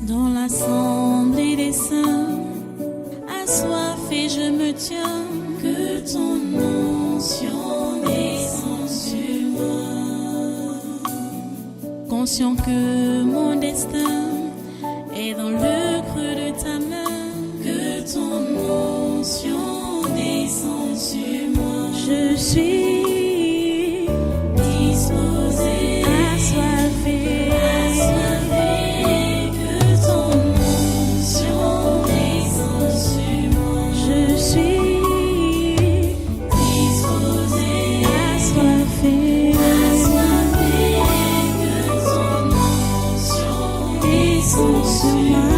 Dans l'assemblée des saints, assoiffé je me tiens, que ton onction descende sur moi. Conscient que mon destin est dans le creux de ta main, que ton onction descende sur moi. Je suis disposé, assoiffé, que ton onction descende sur moi. Je suis disposé, assoiffé, que ton onction descende sur moi.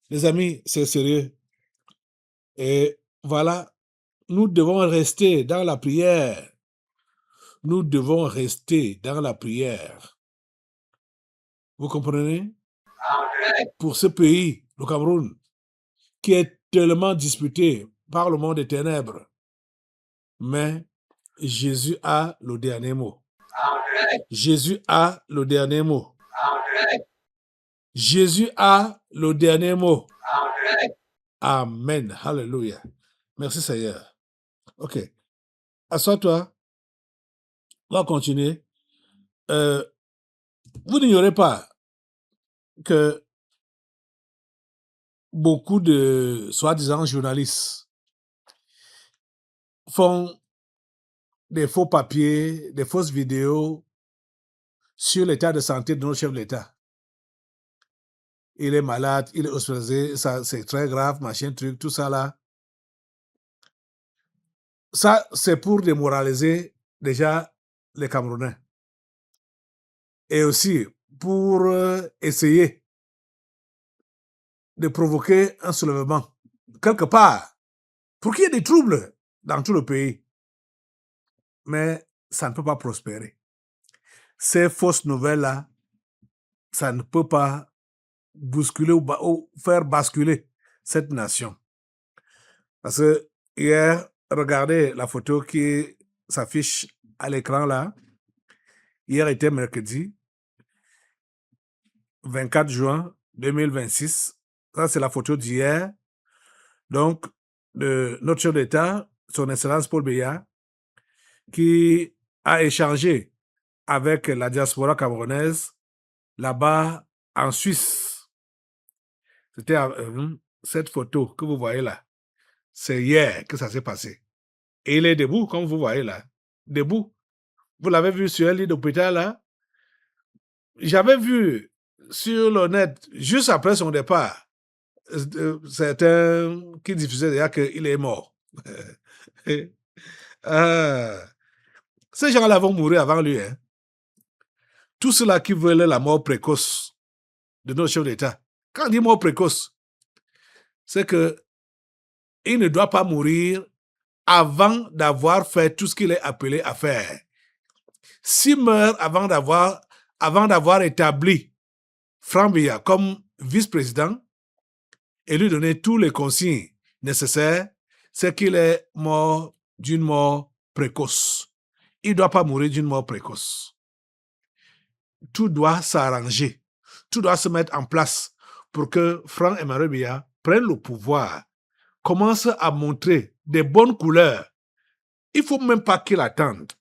Les amis, c'est sérieux. Et voilà, nous devons rester dans la prière. Nous devons rester dans la prière. Vous comprenez? Pour ce pays, le Cameroun, qui est tellement disputé par le monde des ténèbres. Mais Jésus a le dernier mot. Jésus a le dernier mot. Jésus a le dernier mot. Amen. Hallelujah. Merci Seigneur. Ok. Assois-toi. On va continuer. Vous n'ignorez pas que beaucoup de soi-disant journalistes font des faux papiers, des fausses vidéos sur l'état de santé de notre chef de l'État. Il est malade, il est hospitalisé, ça c'est très grave, machin, truc, tout ça là. Ça, c'est pour démoraliser déjà les Camerounais. Et aussi pour essayer de provoquer un soulèvement quelque part, pour qu'il y ait des troubles dans tout le pays. Mais ça ne peut pas prospérer. Ces fausses nouvelles-là, ça ne peut pas bousculer ou faire basculer cette nation. Parce que hier, regardez la photo qui s'affiche à l'écran là. Hier était mercredi 24 juin 2026. Ça, c'est la photo d'hier. Donc, de notre chef d'État, son Excellence Paul Biya, qui a échangé avec la diaspora camerounaise là-bas en Suisse. C'était cette photo que vous voyez là. C'est hier que ça s'est passé. Et il est debout, comme vous voyez là. Debout. Vous l'avez vu sur un lit d'hôpital là. J'avais vu sur le net, juste après son départ, certains qui diffusaient déjà qu'il est mort. Ces gens-là vont mourir avant lui. Hein. Tous ceux-là qui veulent la mort précoce de notre chef d'État. Quand on dit mort précoce, c'est que il ne doit pas mourir avant d'avoir fait tout ce qu'il est appelé à faire. S'il meurt avant d'avoir établi Franck Biya comme vice-président et lui donner tous les consignes nécessaires, c'est qu'il est mort d'une mort précoce. Il ne doit pas mourir d'une mort précoce. Tout doit s'arranger. Tout doit se mettre en place pour que Franck Emmanuel Biya prenne le pouvoir, commence à montrer des bonnes couleurs. Il ne faut même pas qu'il attende.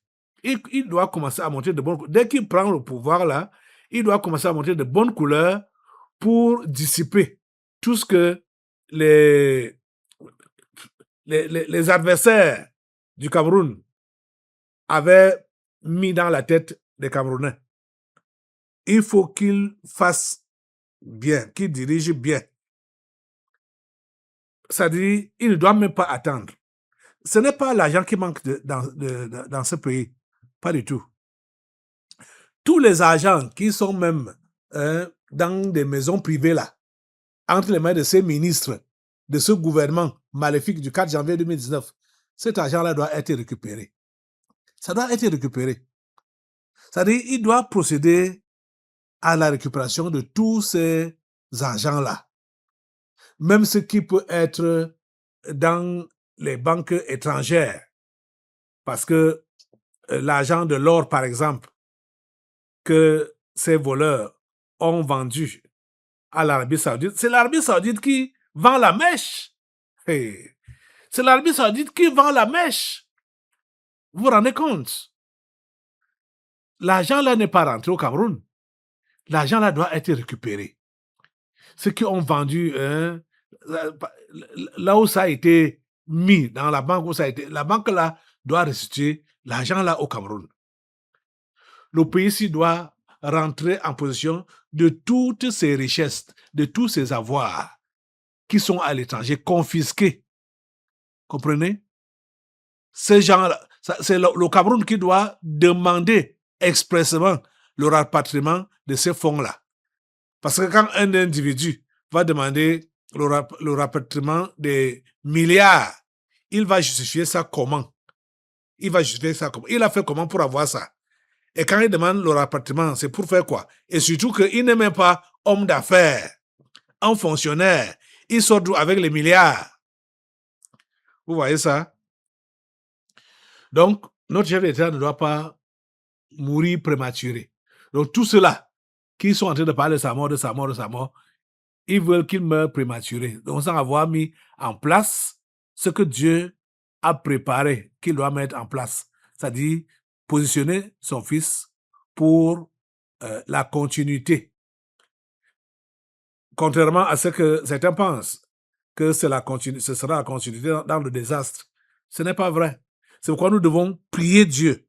Il doit commencer à montrer de bonnes couleurs. Dès qu'il prend le pouvoir là, il doit commencer à montrer de bonnes couleurs pour dissiper tout ce que les adversaires du Cameroun avaient mis dans la tête des Camerounais. Il faut qu'il fasse bien, qu'il dirige bien. C'est-à-dire, il ne doit même pas attendre. Ce n'est pas l'argent qui manque dans ce pays. Pas du tout. Tous les agents qui sont même dans des maisons privées là, entre les mains de ces ministres, de ce gouvernement maléfique du 4 janvier 2019, cet argent-là doit être récupéré. Ça doit être récupéré. C'est-à-dire, il doit procéder à la récupération de tous ces argents-là. Même ce qui peut être dans les banques étrangères. Parce que l'argent de l'or, par exemple, que ces voleurs ont vendu à l'Arabie Saoudite, c'est l'Arabie Saoudite qui vend la mèche. Hey. C'est l'Arabie Saoudite qui vend la mèche. Vous vous rendez compte? L'argent là n'est pas rentré au Cameroun. L'argent là doit être récupéré. Ceux qui ont vendu, là où ça a été mis, dans la banque où ça a été, la banque là doit restituer l'argent là au Cameroun. Le pays-ci doit rentrer en possession de toutes ces richesses, de tous ces avoirs qui sont à l'étranger, confisqués. Comprenez? Ces gens-là, c'est le Cameroun qui doit demander expressément le rapatriement de ces fonds-là. Parce que quand un individu va demander le rapatriement des milliards, il va justifier ça comment? Il va justifier ça comment? Il a fait comment pour avoir ça? Et quand il demande le rapatriement, c'est pour faire quoi? Et surtout qu'il n'est même pas homme d'affaires, un fonctionnaire. Il sort avec les milliards. Vous voyez ça? Donc, notre chef d'État ne doit pas mourir prématuré. Donc, tous ceux-là qui sont en train de parler de sa mort, de sa mort, de sa mort, ils veulent qu'il meure prématuré. Donc, sans avoir mis en place ce que Dieu a préparé, qu'il doit mettre en place. C'est-à-dire positionner son fils pour la continuité. Contrairement à ce que certains pensent, que ce sera la continuité dans le désastre. Ce n'est pas vrai. C'est pourquoi nous devons prier Dieu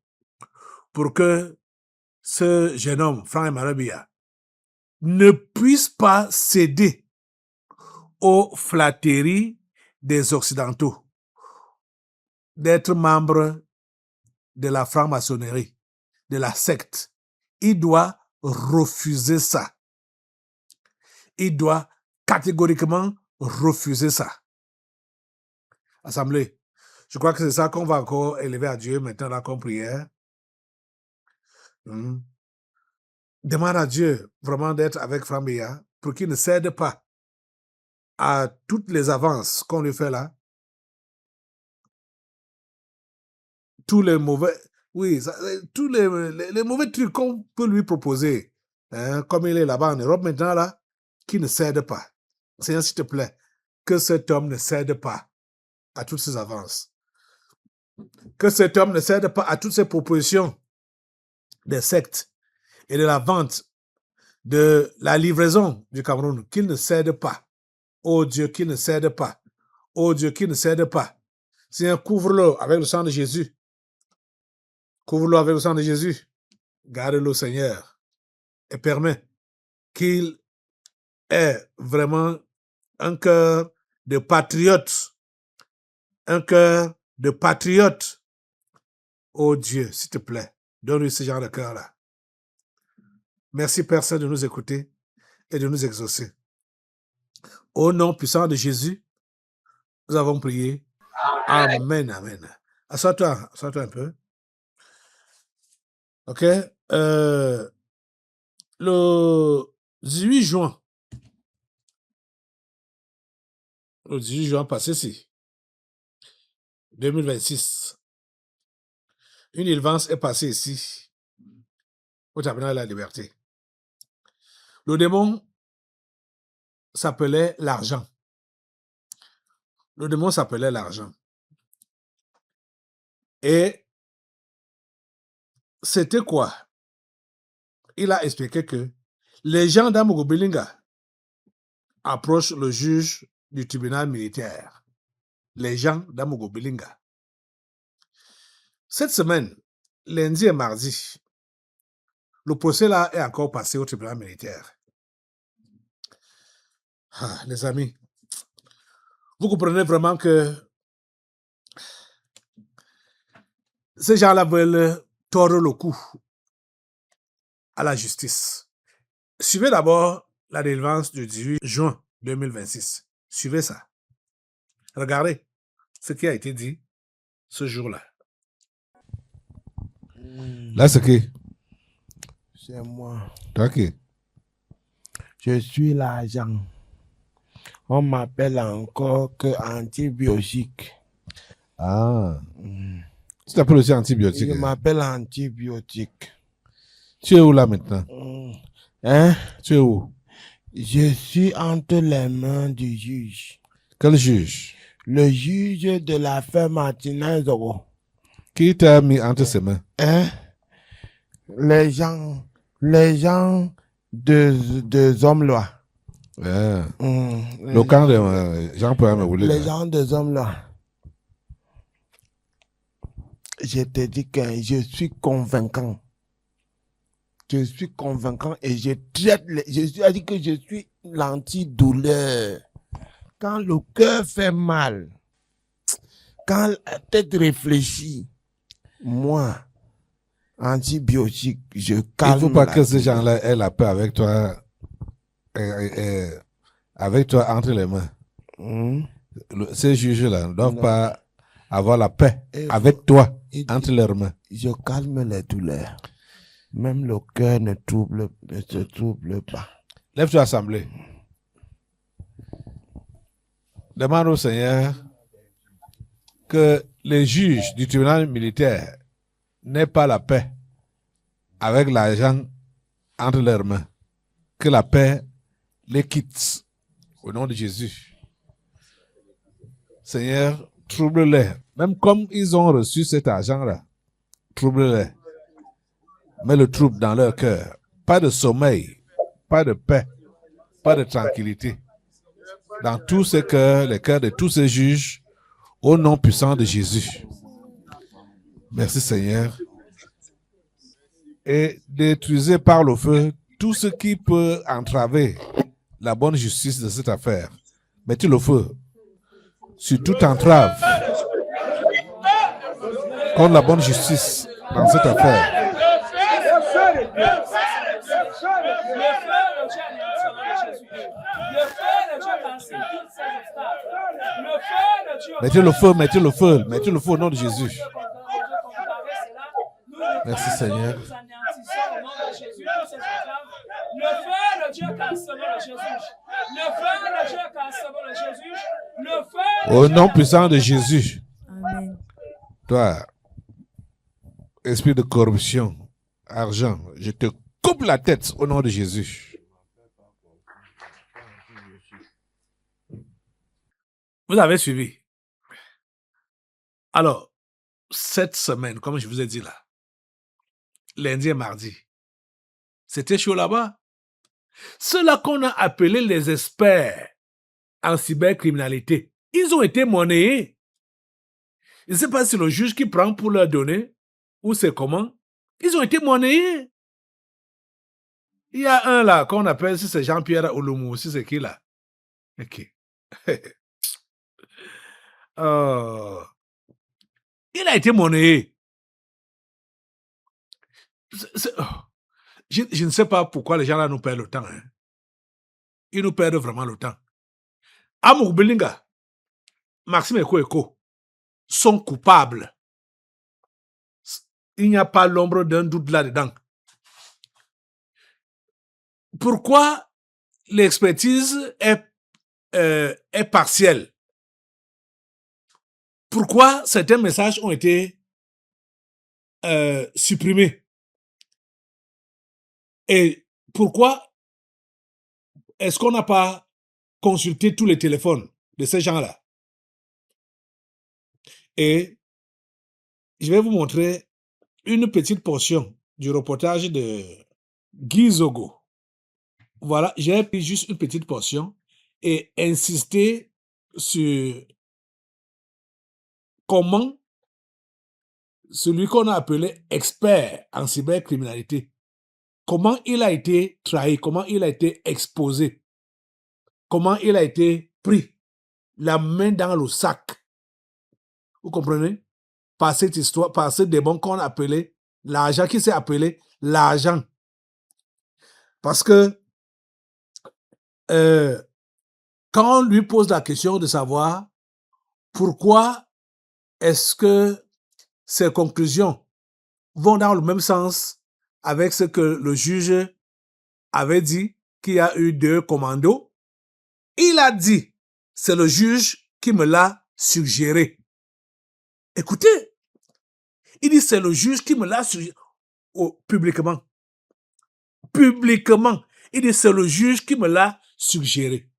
pour que ce jeune homme, Franck Emmanuel Biya, ne puisse pas céder aux flatteries des Occidentaux, d'être membre de la franc-maçonnerie, de la secte. Il doit refuser ça. Il doit catégoriquement refuser ça. Assemblée, je crois que c'est ça qu'on va encore élever à Dieu maintenant là comme prière. Demande à Dieu vraiment d'être avec Franck Biya pour qu'il ne cède pas à toutes les avances qu'on lui fait là. Tous les mauvais, tous les mauvais trucs qu'on peut lui proposer, comme il est là-bas en Europe maintenant là, qu'il ne cède pas. Seigneur, s'il te plaît, que cet homme ne cède pas à toutes ces avances. Que cet homme ne cède pas à toutes ces propositions des sectes et de la vente, de la livraison du Cameroun, qu'il ne cède pas. Oh Dieu, qu'il ne cède pas. Oh Dieu, qu'il ne cède pas. Seigneur, couvre-le avec le sang de Jésus. Couvre-le avec le sang de Jésus. Garde-le, Seigneur. Et permets qu'il ait vraiment un cœur de patriote. Un cœur de patriote. Oh Dieu, s'il te plaît, donne-lui ce genre de cœur-là. Merci, Père Saint, de nous écouter et de nous exaucer. Au nom puissant de Jésus, nous avons prié. Amen, amen. Assois-toi un peu. OK? Le 18 juin passé ici, 2026, une élevance est passée ici, au Tabernacle de la Liberté. Le démon s'appelait l'argent. Le démon s'appelait l'argent. Et c'était quoi? Il a expliqué que les gens d'Amogo-Bilinga approchent le juge du tribunal militaire. Les gens d'Amogo-Bilinga. Cette semaine, lundi et mardi, le procès là est encore passé au tribunal militaire. Ah, les amis, vous comprenez vraiment que ces gens-là veulent tordre le cou à la justice. Suivez d'abord la délivrance du 18 juin 2026. Suivez ça. Regardez ce qui a été dit ce jour-là. Là, c'est qui? C'est moi. Toi qui? Je suis l'agent. On m'appelle encore que antibiotique. Ah. Tu t'appelles aussi Je antibiotique. Hein? m'appelle antibiotique. Tu es où là maintenant? Hein? Tu es où? Je suis entre les mains du juge. Quel juge? Le juge de l'affaire Martinez. Qui t'a mis entre ses mains? Hein? Les gens de hommes-là. Le camp de Jean-Paul Moulet. Les gens de hommes-là. Je te dis que je suis convaincant. Je suis convaincant et je traite je dis que je suis l'antidouleur. Quand le cœur fait mal, quand la tête réfléchit, moi, antibiotique, je calme. Il ne faut pas la que ces douleur. gens-là aient la paix avec toi, avec toi entre les mains. Ces juges-là ne doivent Non. pas avoir la paix Et avec toi et- entre leurs mains. Je calme les douleurs. Même le cœur ne se trouble pas. Lève-toi assemblée. Demande au Seigneur que les juges du tribunal militaire n'aient pas la paix avec l'agent entre leurs mains. Que la paix les quitte. Au nom de Jésus. Seigneur, trouble-les. Même comme ils ont reçu cet argent-là, trouble-les. Mets le trouble dans leur cœur. Pas de sommeil, pas de paix, pas de tranquillité. Dans tous ces cœurs, les cœurs de tous ces juges, au nom puissant de Jésus. Merci Seigneur. Et détruisez par le feu tout ce qui peut entraver la bonne justice de cette affaire. Mettez le feu sur toute entrave contre la bonne justice dans cette affaire. Mettez le feu, mettez le feu, mettez le feu au nom de Jésus. Merci Seigneur. Le feu de Dieu cassera le Jésus. Le feu de Dieu cassera le Jésus. Le feu de Au Dieu nom puissant de Jésus. Amen. Toi, esprit de corruption, argent, je te coupe la tête au nom de Jésus. Vous avez suivi. Alors, cette semaine, comme je vous ai dit là, lundi et mardi, c'était chaud là-bas. Ceux-là qu'on a appelés les experts en cybercriminalité, ils ont été monnayés. Je ne sais pas si le juge qui prend pour leur donner ou c'est comment. Ils ont été monnayés. Il y a un là qu'on appelle, si c'est Jean-Pierre Oloumou, si c'est qui là? Ok. Il a été monnayé. Je ne sais pas pourquoi les gens là nous perdent le temps. Hein. Ils nous perdent vraiment le temps. Amour Belinga, Maxime Eko sont coupables. Il n'y a pas l'ombre d'un doute là-dedans. Pourquoi l'expertise est partielle? Pourquoi certains messages ont été supprimés? Et pourquoi est-ce qu'on n'a pas consulté tous les téléphones de ces gens-là? Et je vais vous montrer une petite portion du reportage de Guy Zogo. Voilà, j'ai pris juste une petite portion et insisté sur comment celui qu'on a appelé expert en cybercriminalité, comment il a été trahi, comment il a été exposé, comment il a été pris la main dans le sac. Vous comprenez? Par cette histoire, par ce démon qu'on a appelé l'argent, qui s'est appelé l'argent. Parce que quand on lui pose la question de savoir pourquoi est-ce que ces conclusions vont dans le même sens avec ce que le juge avait dit, qu'il y a eu 2 commandos. Il a dit, c'est le juge qui me l'a suggéré. Écoutez, il dit, c'est le juge qui me l'a suggéré. Oh, publiquement. Publiquement. Il dit, c'est le juge qui me l'a suggéré.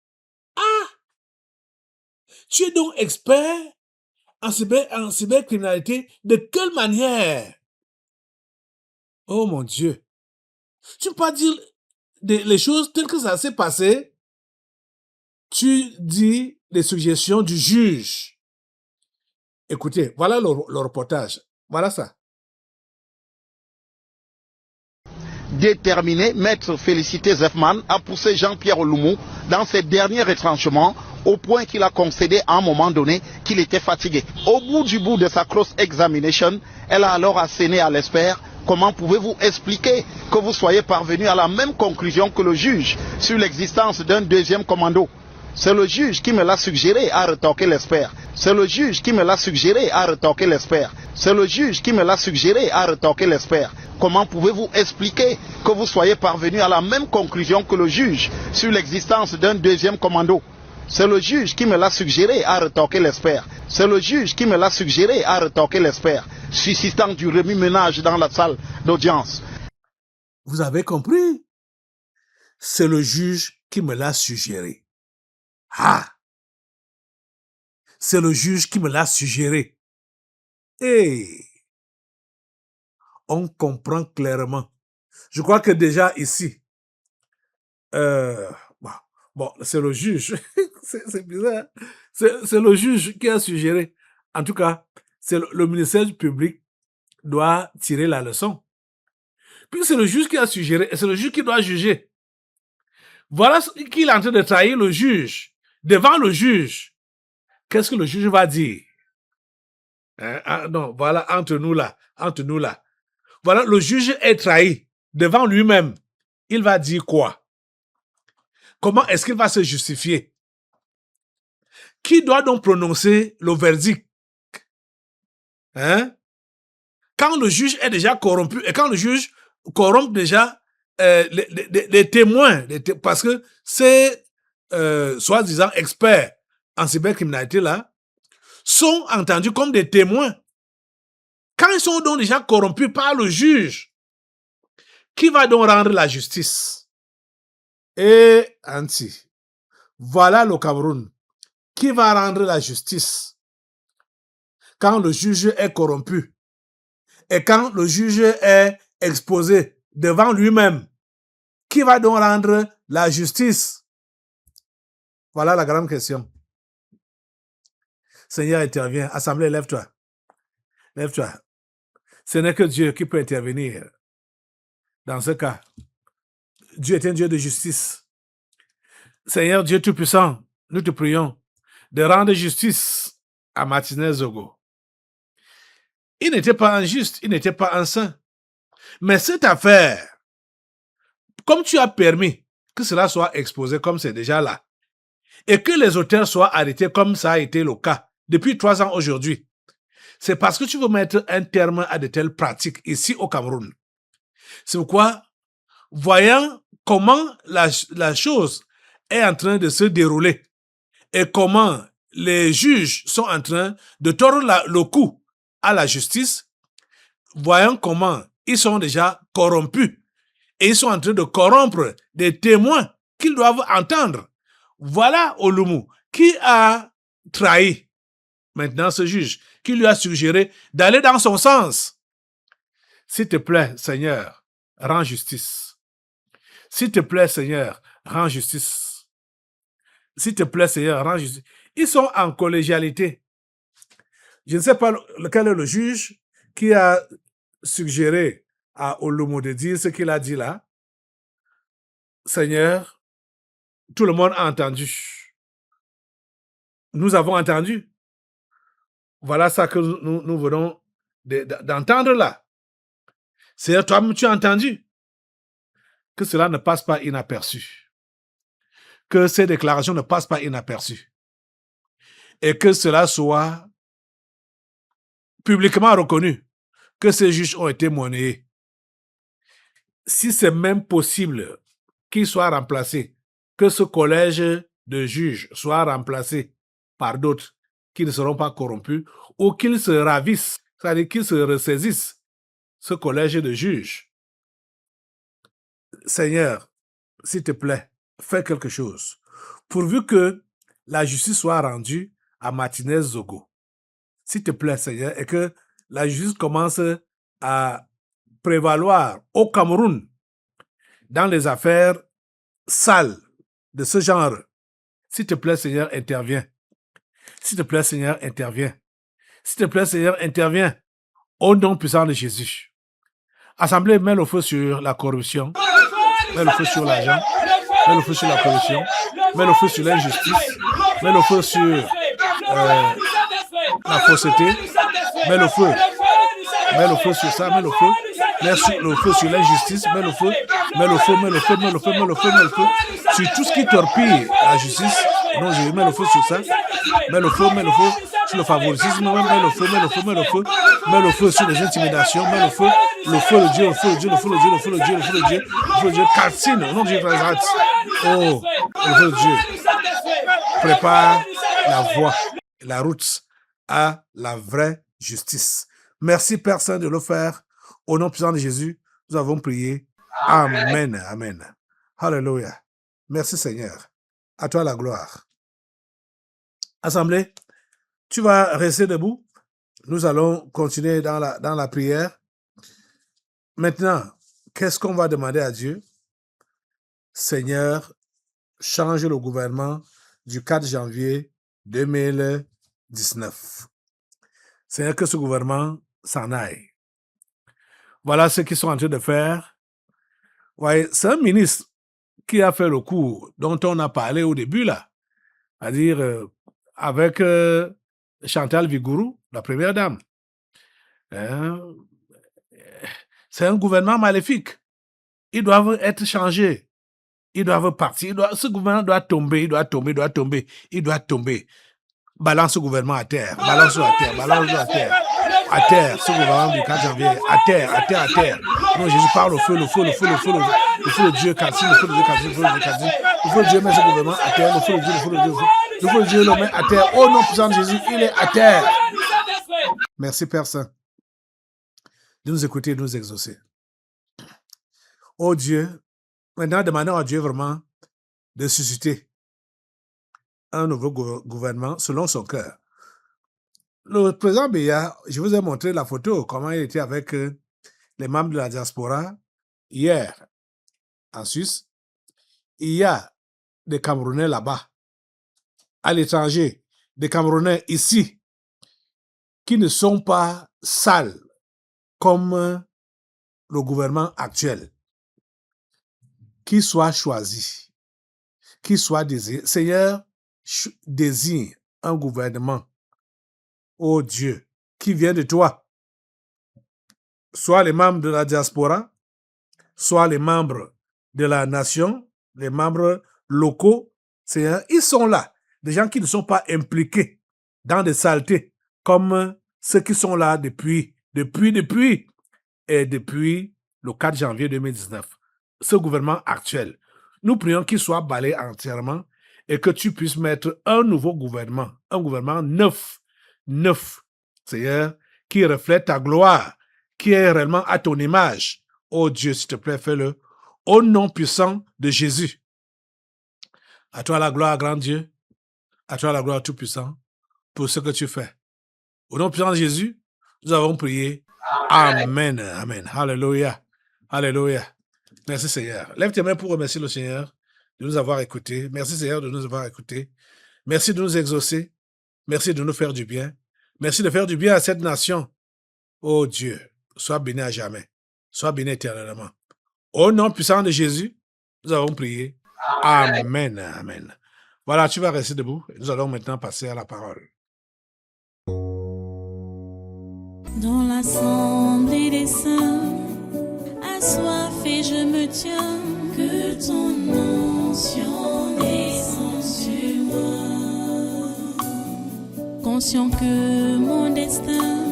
Ah! Tu es donc expert en cybercriminalité. De quelle manière? Oh mon Dieu. Tu ne peux pas dire les choses telles que ça s'est passé. Tu dis les suggestions du juge. Écoutez, voilà le reportage. Voilà ça. Déterminé, Maître Félicité Zefman a poussé Jean-Pierre Oloumou dans ses derniers retranchements au point qu'il a concédé à un moment donné qu'il était fatigué. Au bout du bout de sa cross-examination, elle a alors asséné à l'expert: comment pouvez-vous expliquer que vous soyez parvenu à la même conclusion que le juge sur l'existence d'un 2e commando? C'est le juge qui me l'a suggéré, a rétorqué l'expert. C'est le juge qui me l'a suggéré, a rétorqué l'expert. C'est le juge qui me l'a suggéré, a rétorqué l'expert. Comment pouvez-vous expliquer que vous soyez parvenu à la même conclusion que le juge sur l'existence d'un 2e commando? C'est le juge qui me l'a suggéré, a rétorqué l'expert. C'est le juge qui me l'a suggéré, a rétorqué l'expert, suscitant du remue-ménage dans la salle d'audience. Vous avez compris? C'est le juge qui me l'a suggéré. Ah! C'est le juge qui me l'a suggéré. Et on comprend clairement. Je crois que déjà ici, bon, c'est le juge. c'est bizarre. C'est le juge qui a suggéré. En tout cas, c'est le ministère du public doit tirer la leçon. Puis c'est le juge qui a suggéré, et c'est le juge qui doit juger. Voilà qu'il est en train de trahir le juge. Devant le juge, qu'est-ce que le juge va dire? Non, voilà, entre nous là. Voilà, le juge est trahi devant lui-même. Il va dire quoi? Comment est-ce qu'il va se justifier? Qui doit donc prononcer le verdict? Quand le juge est déjà corrompu, et quand le juge corrompt déjà les témoins, parce que ces soi-disant experts en cybercriminalité là sont entendus comme des témoins. Quand ils sont donc déjà corrompus par le juge, qui va donc rendre la justice? Et ainsi, voilà le Cameroun. Qui va rendre la justice quand le juge est corrompu et quand le juge est exposé devant lui-même? Qui va donc rendre la justice? Voilà la grande question. Seigneur, intervient. Assemblée, lève-toi. Lève-toi. Ce n'est que Dieu qui peut intervenir. Dans ce cas, Dieu est un Dieu de justice. Seigneur Dieu Tout-Puissant, nous te prions de rendre justice à Martinez Zogo. Il n'était pas injuste, il n'était pas un saint. Mais cette affaire, comme tu as permis que cela soit exposé comme c'est déjà là, et que les auteurs soient arrêtés comme ça a été le cas depuis 3 ans aujourd'hui, c'est parce que tu veux mettre un terme à de telles pratiques ici au Cameroun. C'est pourquoi, voyant comment la chose est en train de se dérouler et comment les juges sont en train de tordre le cou à la justice, voyant comment ils sont déjà corrompus et ils sont en train de corrompre des témoins qu'ils doivent entendre. Voilà Oloumou qui a trahi maintenant ce juge, qui lui a suggéré d'aller dans son sens. S'il te plaît, Seigneur, rends justice. S'il te plaît, Seigneur, rends justice. S'il te plaît, Seigneur, rends justice. Ils sont en collégialité. Je ne sais pas lequel est le juge qui a suggéré à Oloumou de dire ce qu'il a dit là. Seigneur, tout le monde a entendu. Nous avons entendu. Voilà ça que nous venons d'entendre là. Seigneur, toi-même, tu as entendu. Que cela ne passe pas inaperçu. Que ces déclarations ne passent pas inaperçues. Et que cela soit publiquement reconnu que ces juges ont été monnayés. si c'est même possible qu'il soit remplacé, que ce collège de juges soit remplacé par d'autres qui ne seront pas corrompus, ou qu'ils se ravissent, c'est-à-dire qu'ils se ressaisissent, ce collège de juges. Seigneur, s'il te plaît, fais quelque chose, pourvu que la justice soit rendue à Martinez Zogo. S'il te plaît, Seigneur, et que la justice commence à prévaloir au Cameroun dans les affaires sales de ce genre. S'il te plaît, Seigneur, interviens. S'il te plaît, Seigneur, interviens. S'il te plaît, Seigneur, interviens. Au nom puissant de Jésus. Assemblée, mets le feu sur la corruption. Mets le feu sur l'argent. Mets le feu sur la corruption. Mets le feu sur l'injustice. Mets le feu sur la fausseté. Mets le feu. Mets le feu sur ça. Mets le feu. Mets le feu sur l'injustice. Mets le feu. Mets le feu. Mets le feu. Mets le feu. Mets le feu. Mets le feu. Sur tout ce qui torpille la justice. Non, je mets le feu sur ça. Mets le feu. Mets le feu. Sur le favoritisme. Mets le feu. Mets le feu. Mets le feu. Mets le feu sur les intimidations. Mets le feu. Le feu de Dieu. Le feu de Dieu. Le feu de Dieu. Le feu de Dieu. Le feu de Dieu. Le feu de Dieu. Calcine. Au nom de Dieu. Oh, le feu de Dieu. Prépare la voie, la route à la vraie justice. Merci, Père Saint, de le faire. Au nom puissant de Jésus, nous avons prié. Amen. Amen. Alléluia. Merci, Seigneur. À toi la gloire. Assemblée, tu vas rester debout. Nous allons continuer dans la prière. Maintenant, qu'est-ce qu'on va demander à Dieu? Seigneur, change le gouvernement du 4 janvier 2019. Seigneur, que ce gouvernement s'en aille. Voilà ce qu'ils sont en train de faire. Voyez, c'est un ministre qui a fait le coup dont on a parlé au début, là. C'est-à-dire, avec Chantal Vigourou, la première dame. C'est un gouvernement maléfique. Ils doivent être changés. Ils doivent partir. Ce gouvernement doit tomber, il doit tomber. Balance ce gouvernement à terre. Balance-le à terre. À terre, ce gouvernement du 4 janvier. À terre. Non, Jésus parle au feu, le feu de Dieu, calcine, le feu de Dieu, calcine. Le feu de Dieu met ce gouvernement à terre. Le feu de Dieu le met à terre. Au nom puissant de Jésus, il est à terre. Merci, Père Saint, de nous écouter et de nous exaucer. Oh Dieu, maintenant, demandons à Dieu vraiment de susciter un nouveau gouvernement selon son cœur. Le président Biya, je vous ai montré la photo, comment il était avec les membres de la diaspora hier en Suisse. Il y a des Camerounais là-bas, à l'étranger, des Camerounais ici, qui ne sont pas sales comme le gouvernement actuel. Qu'il soit choisi, qu'il soit désiré. Seigneur, désigne un gouvernement, oh Dieu, qui vient de toi. Soit les membres de la diaspora, soit les membres de la nation, les membres locaux. Seigneur, ils sont là. Des gens qui ne sont pas impliqués dans des saletés, comme ceux qui sont là depuis le 4 janvier 2019. Ce gouvernement actuel. Nous prions qu'il soit balayé entièrement et que tu puisses mettre un nouveau gouvernement, un gouvernement neuf, Seigneur, qui reflète ta gloire, qui est réellement à ton image. Oh Dieu, s'il te plaît, fais-le. Au nom puissant de Jésus. À toi la gloire, grand Dieu. À toi la gloire tout-puissant pour ce que tu fais. Au nom puissant de Jésus, nous avons prié. Amen. Alléluia. Merci Seigneur. Lève tes mains pour remercier le Seigneur de nous avoir écoutés. Merci Seigneur de nous avoir écoutés. Merci de nous exaucer. Merci de nous faire du bien. Merci de faire du bien à cette nation. Oh Dieu, sois béni à jamais. Sois béni éternellement. Au nom puissant de Jésus, nous avons prié. Amen. Voilà, tu vas rester debout. Nous allons maintenant passer à la parole. Dans l'assemblée des saints, assoiffé je me tiens, que ton onction descende sur moi. Conscient que mon destin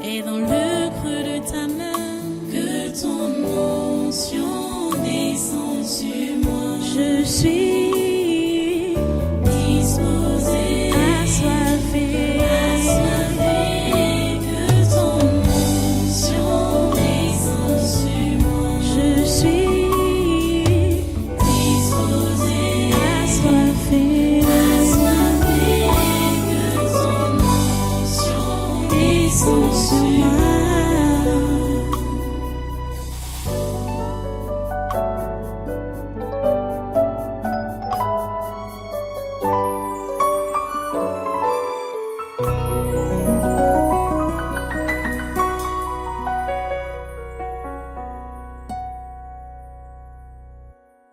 est dans le creux de ta main, que ton onction suis disposé, assoiffé, que ton onction descende sur moi. Je suis disposé, assoiffé, que ton onction descende sur moi.